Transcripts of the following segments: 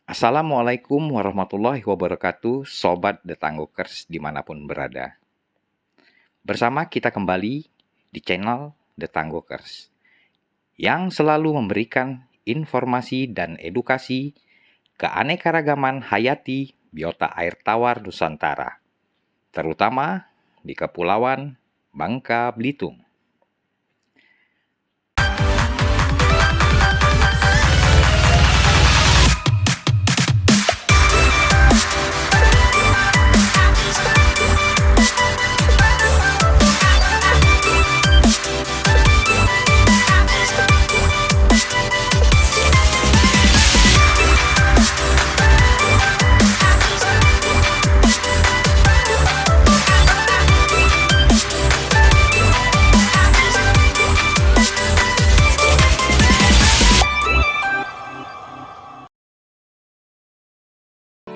Assalamualaikum warahmatullahi wabarakatuh, Sobat The Tanggokers dimanapun berada. Bersama kita kembali di channel The Tanggokers, yang selalu memberikan informasi dan edukasi keanekaragaman hayati biota air tawar Nusantara, terutama di Kepulauan Bangka Belitung.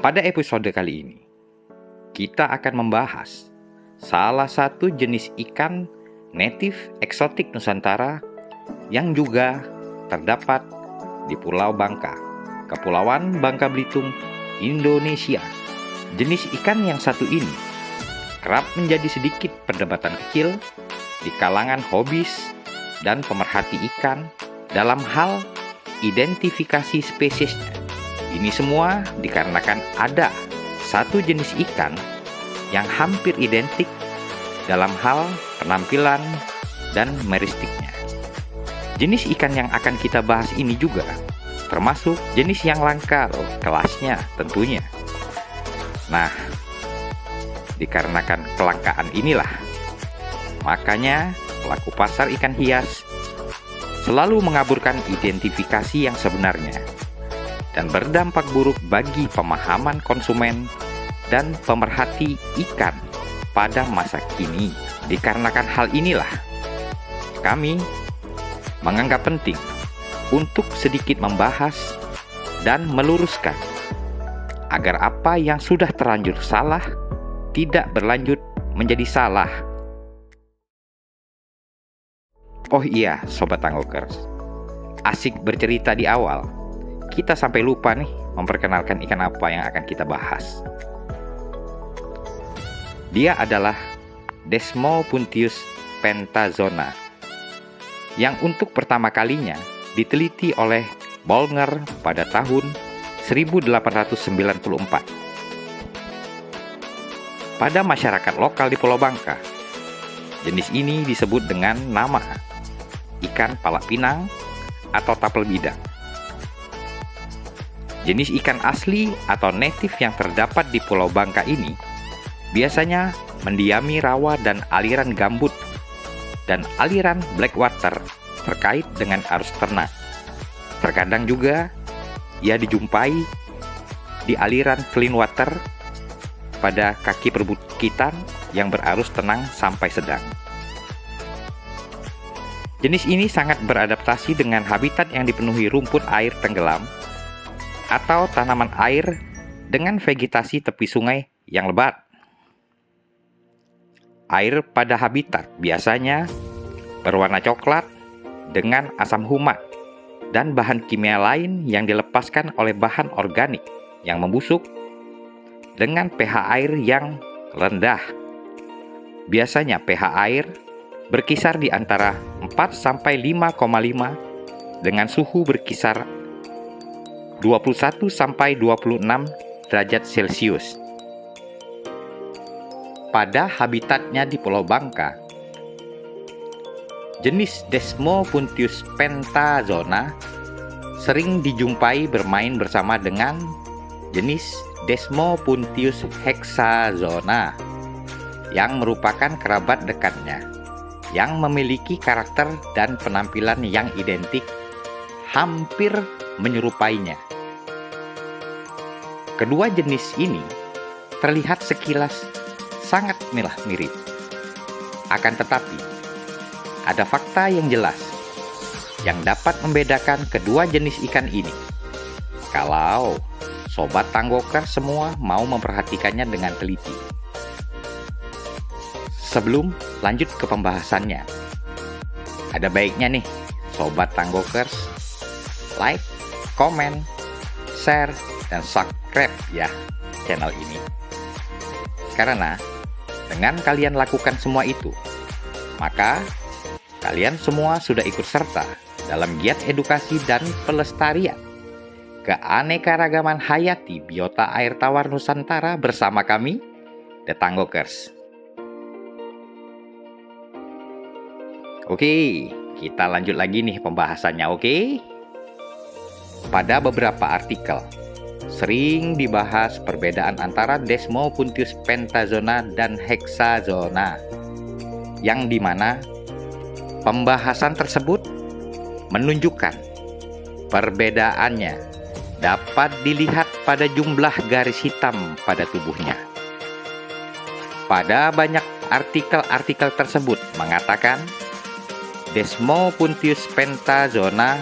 Pada episode kali ini, kita akan membahas salah satu jenis ikan native eksotik Nusantara yang juga terdapat di Pulau Bangka, Kepulauan Bangka Belitung, Indonesia. Jenis ikan yang satu ini kerap menjadi sedikit perdebatan kecil di kalangan hobis dan pemerhati ikan dalam hal identifikasi spesiesnya. Ini semua dikarenakan ada satu jenis ikan yang hampir identik dalam hal penampilan dan meristiknya. Jenis ikan yang akan kita bahas ini juga termasuk jenis yang langka loh, kelasnya tentunya. Nah, dikarenakan kelangkaan inilah, makanya pelaku pasar ikan hias selalu mengaburkan identifikasi yang sebenarnya, dan berdampak buruk bagi pemahaman konsumen dan pemerhati ikan pada masa kini. Dikarenakan hal inilah, kami menganggap penting untuk sedikit membahas dan meluruskan agar apa yang sudah terlanjur salah tidak berlanjut menjadi salah. Oh iya, Sobat Tanggokers, asik bercerita di awal, kita sampai lupa nih memperkenalkan ikan apa yang akan kita bahas. Dia adalah Desmopuntius pentazona, yang untuk pertama kalinya diteliti oleh Bollner pada tahun 1894. Pada masyarakat lokal di Pulau Bangka, jenis ini disebut dengan nama ikan palak pinang atau tapel bidang. Jenis ikan asli atau native yang terdapat di Pulau Bangka ini biasanya mendiami rawa dan aliran gambut dan aliran blackwater terkait dengan arus ternak. Terkadang juga ia dijumpai di aliran clean water pada kaki perbukitan yang berarus tenang sampai sedang. Jenis ini sangat beradaptasi dengan habitat yang dipenuhi rumput air tenggelam atau tanaman air dengan vegetasi tepi sungai yang lebat. Air pada habitat biasanya berwarna coklat dengan asam humat dan bahan kimia lain yang dilepaskan oleh bahan organik yang membusuk dengan pH air yang rendah. Biasanya pH air berkisar di antara 4 sampai 5,5 dengan suhu berkisar 21 sampai 26 derajat Celcius. Pada habitatnya di Pulau Bangka, jenis Desmopuntius pentazona sering dijumpai bermain bersama dengan jenis Desmopuntius hexazona yang merupakan kerabat dekatnya, yang memiliki karakter dan penampilan yang identik, hampir menyerupainya. Kedua jenis ini terlihat sekilas sangat mirip. Akan tetapi, ada fakta yang jelas yang dapat membedakan kedua jenis ikan ini. Kalau Sobat Tanggoker semua mau memperhatikannya dengan teliti. Sebelum lanjut ke pembahasannya, ada baiknya nih Sobat Tanggokers like, komen, share, dan subscribe ya channel ini. Karena dengan kalian lakukan semua itu, maka kalian semua sudah ikut serta dalam giat edukasi dan pelestarian keanekaragaman hayati biota air tawar Nusantara bersama kami, The Tanggokers. Oke, kita lanjut lagi nih pembahasannya, oke? Pada beberapa artikel, sering dibahas perbedaan antara Desmopuntius pentazona dan hexazona, yang dimana pembahasan tersebut menunjukkan perbedaannya dapat dilihat pada jumlah garis hitam pada tubuhnya. Pada banyak artikel-artikel tersebut mengatakan Desmopuntius pentazona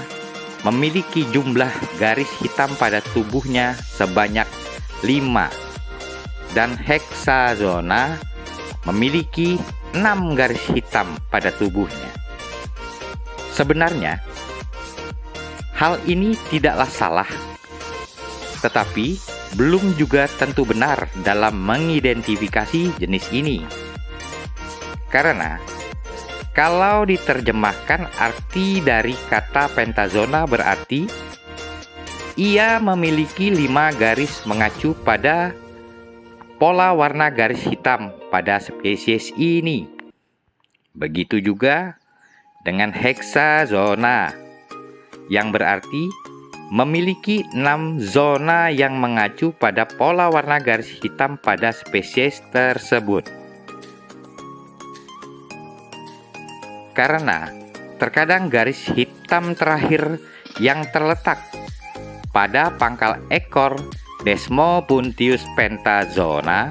memiliki jumlah garis hitam pada tubuhnya sebanyak 5 dan hexazona memiliki 6 garis hitam pada tubuhnya. Sebenarnya hal ini tidaklah salah, tetapi belum juga tentu benar dalam mengidentifikasi jenis ini. Karena kalau diterjemahkan arti dari kata pentazona berarti ia memiliki 5 garis mengacu pada pola warna garis hitam pada spesies ini. Begitu juga dengan hexazona yang berarti memiliki 6 zona yang mengacu pada pola warna garis hitam pada spesies tersebut. Karena terkadang garis hitam terakhir yang terletak pada pangkal ekor Desmopuntius pentazona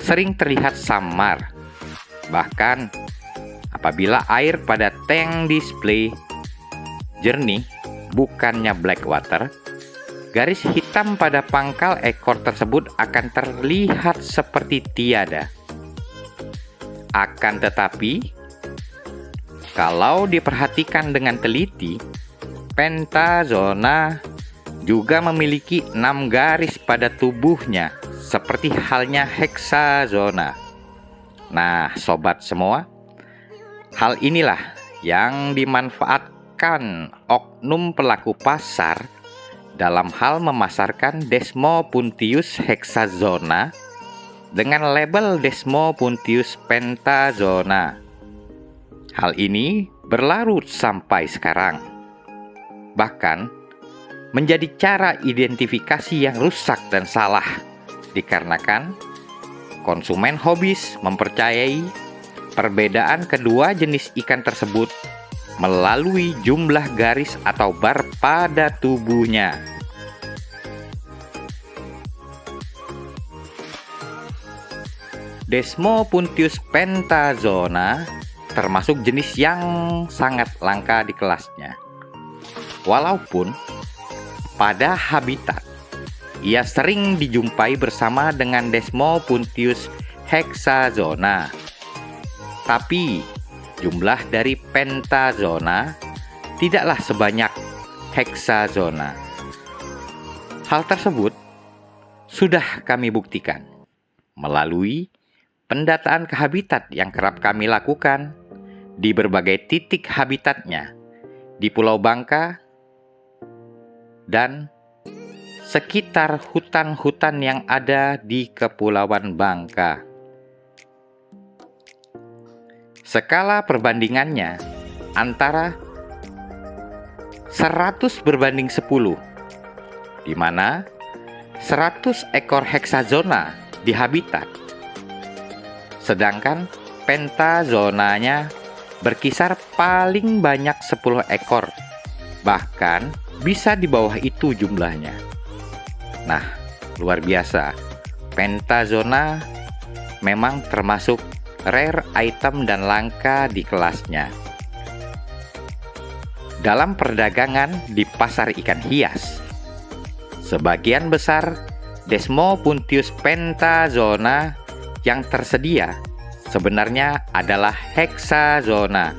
sering terlihat samar. Bahkan apabila air pada tank display jernih, bukannya black water, garis hitam pada pangkal ekor tersebut akan terlihat seperti tiada. Akan tetapi, kalau diperhatikan dengan teliti, pentazona juga memiliki 6 garis pada tubuhnya, seperti halnya hexazona. Nah, sobat semua, hal inilah yang dimanfaatkan oknum pelaku pasar dalam hal memasarkan Desmopuntius hexazona dengan label Desmopuntius pentazona. Hal ini berlarut sampai sekarang. Bahkan menjadi cara identifikasi yang rusak dan salah, dikarenakan konsumen hobis mempercayai perbedaan kedua jenis ikan tersebut melalui jumlah garis atau bar pada tubuhnya. Desmopuntius pentazona termasuk jenis yang sangat langka di kelasnya. Walaupun pada habitat ia sering dijumpai bersama dengan Desmopuntius hexazona, tapi jumlah dari pentazona tidaklah sebanyak hexazona. Hal tersebut sudah kami buktikan melalui pendataan ke habitat yang kerap kami lakukan di berbagai titik habitatnya di Pulau Bangka dan sekitar hutan-hutan yang ada di Kepulauan Bangka. Skala perbandingannya antara 100 berbanding 10, di mana 100 ekor hexazona di habitat, sedangkan pentazonanya berkisar paling banyak 10 ekor, bahkan bisa di bawah itu jumlahnya. Nah, luar biasa. Pentazona memang termasuk rare item dan langka di kelasnya. Dalam perdagangan di pasar ikan hias, sebagian besar Desmopuntius pentazona yang tersedia sebenarnya adalah hexazona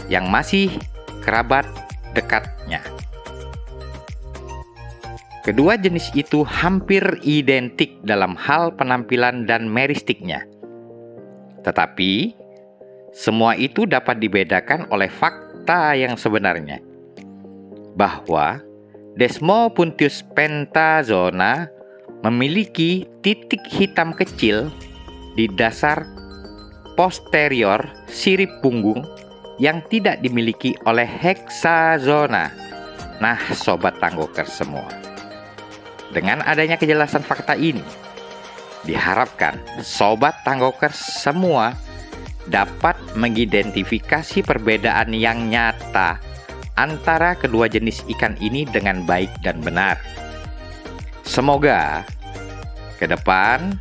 yang masih kerabat dekatnya. Kedua jenis itu hampir identik dalam hal penampilan dan meristiknya. Tetapi, semua itu dapat dibedakan oleh fakta yang sebenarnya, bahwa Desmopuntius pentazona memiliki titik hitam kecil di dasar posterior sirip punggung yang tidak dimiliki oleh Hexazona. Nah, sobat Tanggokers semua, dengan adanya kejelasan fakta ini, diharapkan sobat Tanggokers semua dapat mengidentifikasi perbedaan yang nyata antara kedua jenis ikan ini dengan baik dan benar. Semoga ke depan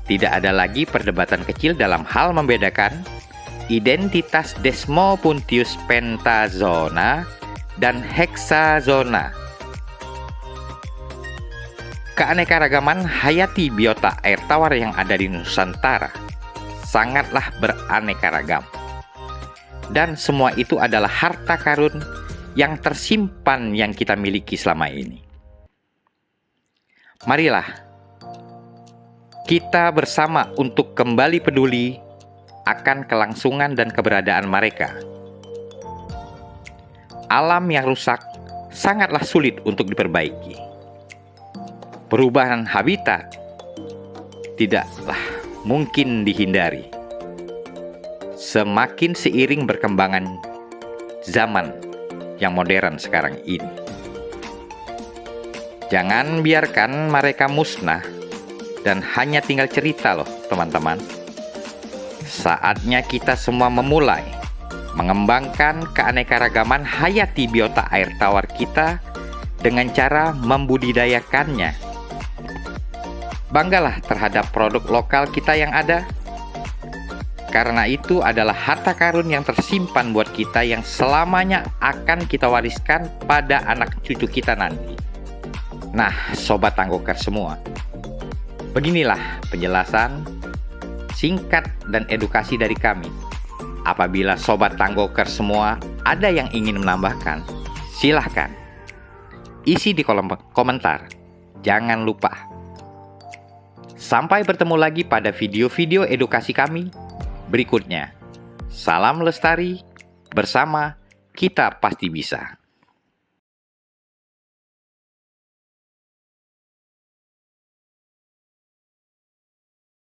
tidak ada lagi perdebatan kecil dalam hal membedakan identitas Desmopuntius pentazona dan Hexazona. Keanekaragaman hayati biota air tawar yang ada di Nusantara sangatlah beraneka ragam. Dan semua itu adalah harta karun yang tersimpan yang kita miliki selama ini. Marilah kita bersama untuk kembali peduli akan kelangsungan dan keberadaan mereka. Alam yang rusak sangatlah sulit untuk diperbaiki. Perubahan habitat tidaklah mungkin dihindari. Semakin seiring berkembangan zaman yang modern sekarang ini. Jangan biarkan mereka musnah dan hanya tinggal cerita loh teman-teman. Saatnya kita semua memulai mengembangkan keanekaragaman hayati biota air tawar kita dengan cara membudidayakannya. Banggalah terhadap produk lokal kita yang ada, karena itu adalah harta karun yang tersimpan buat kita yang selamanya akan kita wariskan pada anak cucu kita nanti. Nah, sobat Tanggokers semua, beginilah penjelasan singkat dan edukasi dari kami. Apabila sobat Tanggokers semua ada yang ingin menambahkan, silahkan isi di kolom komentar. Jangan lupa. Sampai bertemu lagi pada video-video edukasi kami berikutnya. Salam lestari, bersama kita pasti bisa.